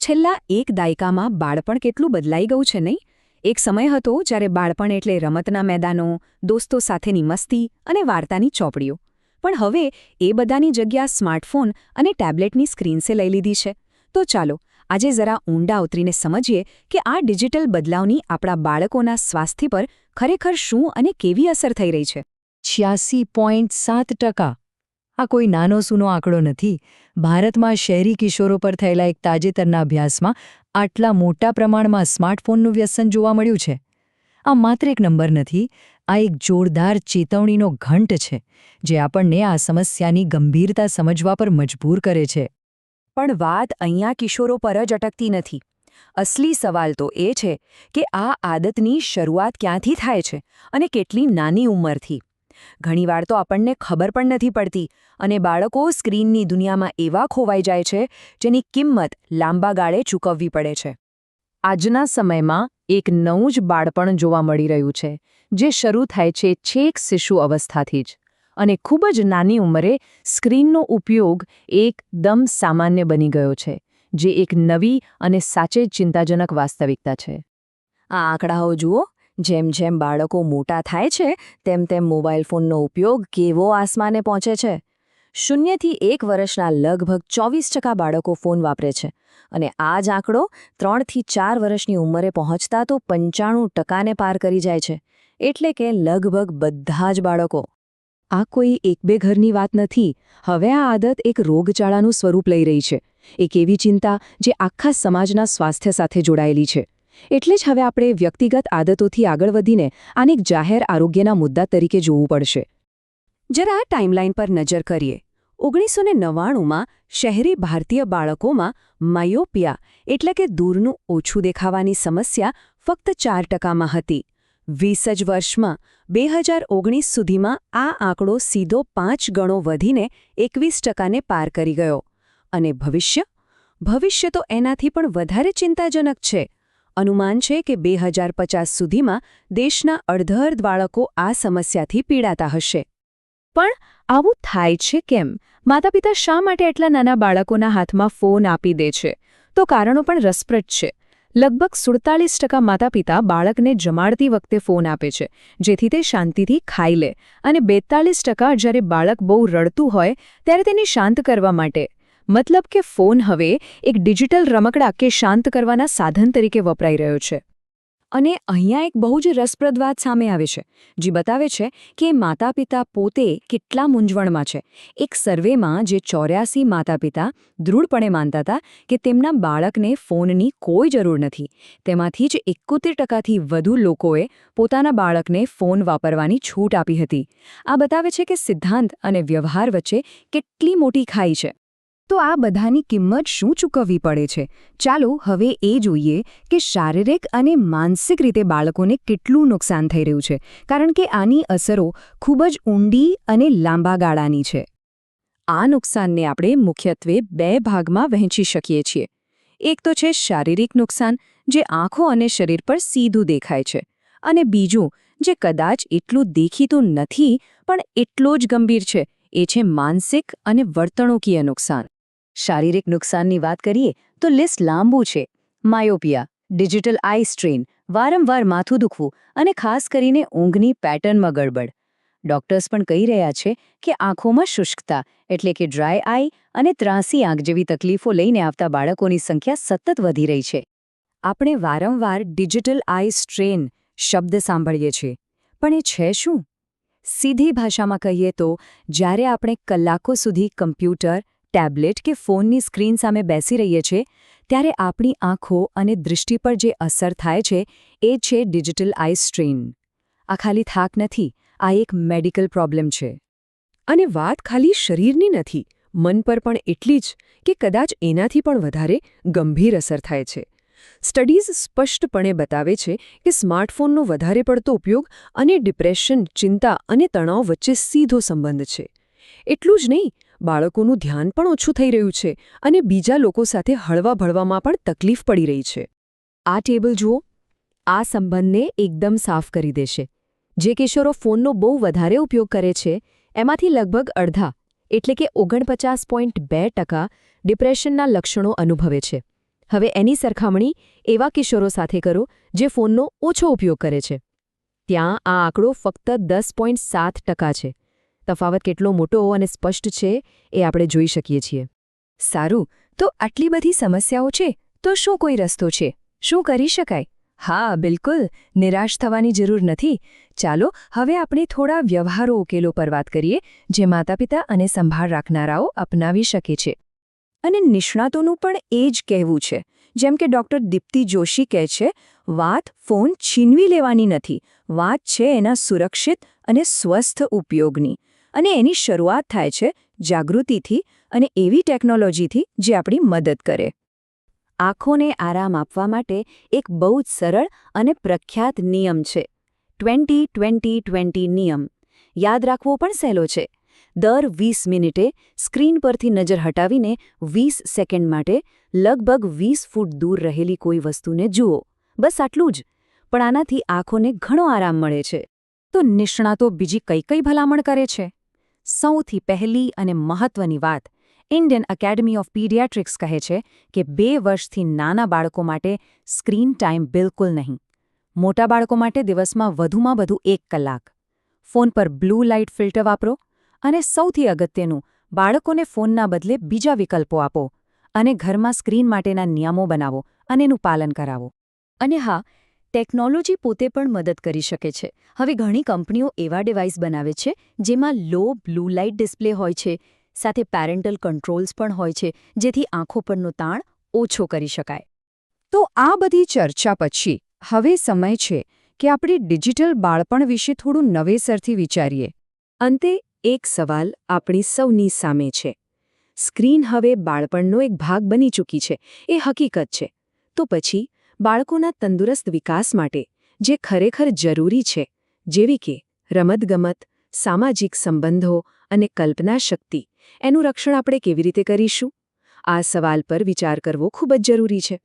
છેલ્લા એક દાયકામાં બાળપણ કેટલું બદલાઈ ગયું છે નહીં? એક સમય હતો જ્યારે બાળપણ એટલે રમતના મેદાનો, દોસ્તો સાથેની મસ્તી અને વાર્તાની ચોપડીઓ. પણ હવે એ બધાની જગ્યા સ્માર્ટફોન અને ટેબ્લેટની સ્ક્રીન્સે લઈ લીધી છે. તો ચાલો આજે જરા ઊંડા ઉતરીને સમજીએ કે આ ડિજિટલ બદલાવની આપણા બાળકોના સ્વાસ્થ્ય પર ખરેખર શું અને કેવી અસર થઈ રહી છે. 86.7%. આ કોઈ નાનો સૂનો આંકડો નથી. ભારતમાં શહેરી કિશોરો પર થયેલા એક તાજેતરના અભ્યાસમાં આટલા મોટા પ્રમાણમાં સ્માર્ટફોનનું વ્યસન જોવા મળ્યું છે. આ માત્ર એક નંબર નથી, આ એક જોરદાર ચેતવણીનો ઘંટ છે, જે આપણને આ સમસ્યાની ગંભીરતા સમજવા પર મજબૂર કરે છે. પણ વાત અહીંયા કિશોરો પર જ અટકતી નથી. અસલી સવાલ તો એ છે કે આ આદતની શરૂઆત ક્યાંથી થાય છે અને કેટલી નાની ઉંમરથી. ઘણીવાર તો આપણને ખબર પણ નથી પડતી અને બાળકો સ્ક્રીનની દુનિયામાં એવા ખોવાઈ જાય છે જેની કિંમત લાંબા ગાળે ચૂકવવી પડે છે. આજના સમયમાં એક નવું જ બાળપણ જોવા મળી રહ્યું છે, જે શરૂ થાય છે છેક શિશુ અવસ્થાથી જ, અને ખૂબ જ નાની ઉંમરે સ્ક્રીનનો ઉપયોગ એકદમ સામાન્ય બની ગયો છે, જે એક નવી અને સાચે ચિંતાજનક વાસ્તવિકતા છે. આ આંકડાઓ જુઓ. જેમ જેમ બાળકો મોટા થાય છે તેમ તેમ મોબાઈલ ફોનનો ઉપયોગ કેવો આસમાને પહોંચે છે. 0 થી 1 વર્ષના લગભગ 24% બાળકો ફોન વાપરે છે અને આ જ આંકડો 3 થી 4 વર્ષની ઉંમરે પહોંચતા તો 95% પાર કરી જાય છે. એટલે કે લગભગ બધા જ બાળકો. આ કોઈ એક બે ઘરની વાત નથી. હવે આ આદત એક રોગચાળાનું સ્વરૂપ લઈ રહી છે. એક એવી ચિંતા જે આખા સમાજના સ્વાસ્થ્ય સાથે જોડાયેલી છે. એટલે જ હવે આપણે વ્યક્તિગત આદતોથી આગળ વધીને આને એક જાહેર આરોગ્યના મુદ્દા તરીકે જોવું પડશે. જરા આ ટાઈમલાઈન પર નજર કરીએ. 1999માં શહેરી ભારતીય બાળકોમાં માયોપિયા એટલે કે દૂરનું ઓછું દેખાવાની સમસ્યા ફક્ત 4%માં હતી. 20 જ વર્ષમાં 2019 સુધીમાં આ આંકડો સીધો 5 ગણો વધીને 21%ને પાર કરી ગયો. અને ભવિષ્ય તો એનાથી પણ વધારે ચિંતાજનક છે. અનુમાન છે કે 2050 સુધીમાં દેશના અડધા બાળકો આ સમસ્યાથી પીડાતા હશે. પણ આવું થાય છે કેમ? માતાપિતા શા માટે એટલા નાના બાળકોના હાથમાં ફોન આપી દે છે? તો કારણો પણ રસપ્રદ છે. લગભગ 47% માતાપિતા બાળકને જમાડતી વખતે ફોન આપે છે, જેથી તે શાંતિથી ખાઈ લે, અને 42% જ્યારે બાળક બહુ રડતું હોય ત્યારે તેને શાંત કરવા માટે. મતલબ કે ફોન હવે એક ડિજિટલ રમકડા કે શાંત કરવાના સાધન તરીકે વપરાઈ રહ્યો છે. અને અહીંયા એક બહુ જ રસપ્રદ વાત સામે આવે છે, જે બતાવે છે કે માતાપિતા પોતે કેટલા મૂંઝવણમાં છે. એક સર્વેમાં જે 84 માતાપિતા દૃઢપણે માનતા હતા કે તેમના બાળકને ફોનની કોઈ જરૂર નથી, તેમાંથી જ 71%થી વધુ લોકોએ પોતાના બાળકને ફોન વાપરવાની છૂટ આપી હતી. આ બતાવે છે કે સિદ્ધાંત અને વ્યવહાર વચ્ચે કેટલી મોટી ખાઈ છે. તો આ બધાની કિંમત શું ચૂકવવી પડે છે? ચાલો હવે એ જોઈએ કે શારીરિક અને માનસિક રીતે બાળકોને કેટલું નુકસાન થઈ રહ્યું છે, કારણ કે આની અસરો ખૂબ જ ઊંડી અને લાંબા ગાળાની છે. આ નુકસાનને આપણે મુખ્યત્વે 2 ભાગમાં વહેંચી શકીએ છીએ. એક તો છે શારીરિક નુકસાન, જે આંખો અને શરીર પર સીધું દેખાય છે, અને બીજું, જે કદાચ એટલું દેખીતું નથી પણ એટલું જ ગંભીર છે, એ છે માનસિક અને વર્તણૂકીય નુકસાન. શારીરિક નુકસાનની વાત કરીએ તો લિસ્ટ લાંબુ છે. માયોપિયા, ડિજિટલ આઈ સ્ટ્રેન, વારંવાર માથું દુખવું અને ખાસ કરીને ઊંઘની પેટર્નમાં ગડબડ. ડોક્ટર્સ પણ કહી રહ્યા છે કે આંખોમાં શુષ્કતા એટલે કે ડ્રાય આઈ અને ત્રાંસી આંખ જેવી તકલીફો લઈને આવતા બાળકોની સંખ્યા સતત વધી રહી છે. આપણે વારંવાર ડિજિટલ આઈ સ્ટ્રેન શબ્દ સાંભળીએ છીએ, પણ એ છે શું? સીધી ભાષામાં કહીએ તો જ્યારે આપણે કલાકો સુધી કમ્પ્યુટર, ટેબ્લેટ કે ફોનની સ્ક્રીન સામે બેસી રહીએ છીએ, ત્યારે આપણી આંખો અને દૃષ્ટિ પર જે અસર થાય છે એ છે ડિજિટલ આઈ સ્ટ્રેન. આ ખાલી થાક નથી, આ એક મેડિકલ પ્રોબ્લેમ છે. અને વાત ખાલી શરીરની નથી, મન પર પણ એટલી જ, કે કદાચ એનાથી પણ વધારે ગંભીર અસર થાય છે. સ્ટડીઝ સ્પષ્ટપણે બતાવે છે કે સ્માર્ટફોનનો વધારે પડતો ઉપયોગ અને ડિપ્રેશન, ચિંતા અને તણાવ વચ્ચે સીધો સંબંધ છે. એટલું જ નહીં, બાળકોનું ધ્યાન પણ ઓછું થઈ રહ્યું છે અને બીજા લોકો સાથે હળવા-ભળવામાં પણ તકલીફ પડી રહી છે. આ ટેબલ જુઓ. આ સંબંધને એકદમ સાફ કરી દેશે. જે કિશોરો ફોનનો બહુ વધારે ઉપયોગ કરે છે, એમાંથી લગભગ અડધા એટલે કે 49.2% ડિપ્રેશનના લક્ષણો અનુભવે છે. હવે એની સરખામણી એવા કિશોરો સાથે કરો જે ફોનનો ઓછો ઉપયોગ કરે છે. ત્યાં આ આંકડો ફક્ત 10.7% છે. તફાવત કેટલો મોટો અને સ્પષ્ટ છે એ આપણે જોઈ શકીએ છીએ. સારું, તો આટલી બધી સમસ્યાઓ છે, તો શું કોઈ રસ્તો છે? શું કરી શકાય? હા, બિલકુલ, નિરાશ થવાની જરૂર નથી. ચાલો હવે આપણે થોડા વ્યવહારુ ઉકેલો પર વાત કરીએ, જે માતાપિતા અને સંભાળ રાખનારાઓ અપનાવી શકે છે. અને નિષ્ણાતોનું પણ એ જ કહેવું છે. જેમ કે ડૉક્ટર દીપ્તિ જોશી કહે છે, વાત ફોન છીનવી લેવાની નથી, વાત છે એના સુરક્ષિત અને સ્વસ્થ ઉપયોગની. અને એની શરૂઆત થાય છે જાગૃતિથી અને એવી ટેકનોલોજીથી જે આપણી મદદ કરે. આંખોને આરામ આપવા માટે એક બહુ જ સરળ અને પ્રખ્યાત નિયમ છે, 20-20-20 નિયમ. યાદ રાખવો પણ સહેલો છે. દર 20 મિનિટે સ્ક્રીન પરથી નજર હટાવીને 20 સેકન્ડ માટે લગભગ 20 ફૂટ દૂર રહેલી કોઈ વસ્તુને જુઓ. બસ આટલું જ. પણ આનાથી આંખોને ઘણો આરામ મળે છે. તો નિષ્ણાતો બીજી કઈ કઈ ભલામણ કરે છે? સૌથી પહેલી અને મહત્વની વાત, ઇન્ડિયન એકેડમી ઓફ પીડિયાટ્રિક્સ કહે છે કે 2 વર્ષથી નાના બાળકો માટે સ્ક્રીન ટાઈમ બિલકુલ નહીં. મોટા બાળકો માટે દિવસમાં વધુમાં વધુ 1 કલાક. ફોન પર બ્લુ લાઇટ ફિલ્ટર વાપરો. અને સૌથી અગત્યનું, બાળકોને ફોનના બદલે બીજા વિકલ્પો આપો. અને ઘરમાં સ્ક્રીન માટેના નિયમો બનાવો અને એનું પાલન કરાવો. અને હા, ટેકનોલોજી પોતે પણ મદદ કરી શકે છે. હવે ઘણી કંપનીઓ એવા ડિવાઇસ બનાવે છે જેમાં લો બ્લુ લાઇટ ડિસ્પ્લે હોય છે, સાથે પેરેન્ટલ કંટ્રોલ્સ પણ હોય છે, જેથી આંખો પરનો તાણ ઓછો કરી શકાય. તો આ બધી ચર્ચા પછી હવે સમય છે કે આપણે ડિજિટલ બાળપણ વિશે થોડું નવેસરથી વિચારીએ. અંતે એક સવાલ આપણી સૌની સામે છે. સ્ક્રીન હવે બાળપણનો એક ભાગ બની ચૂકી છે, એ હકીકત છે. તો પછી બાળકોના તંદુરસ્ત વિકાસ માટે જે ખરેખર જરૂરી છે, જેવી કે રમતગમત, સામાજિક સંબંધો અને કલ્પના શક્તિ, એનું રક્ષણ આપણે કેવી રીતે કરીશું? આ સવાલ પર વિચાર કરવો ખૂબ જ જરૂરી છે.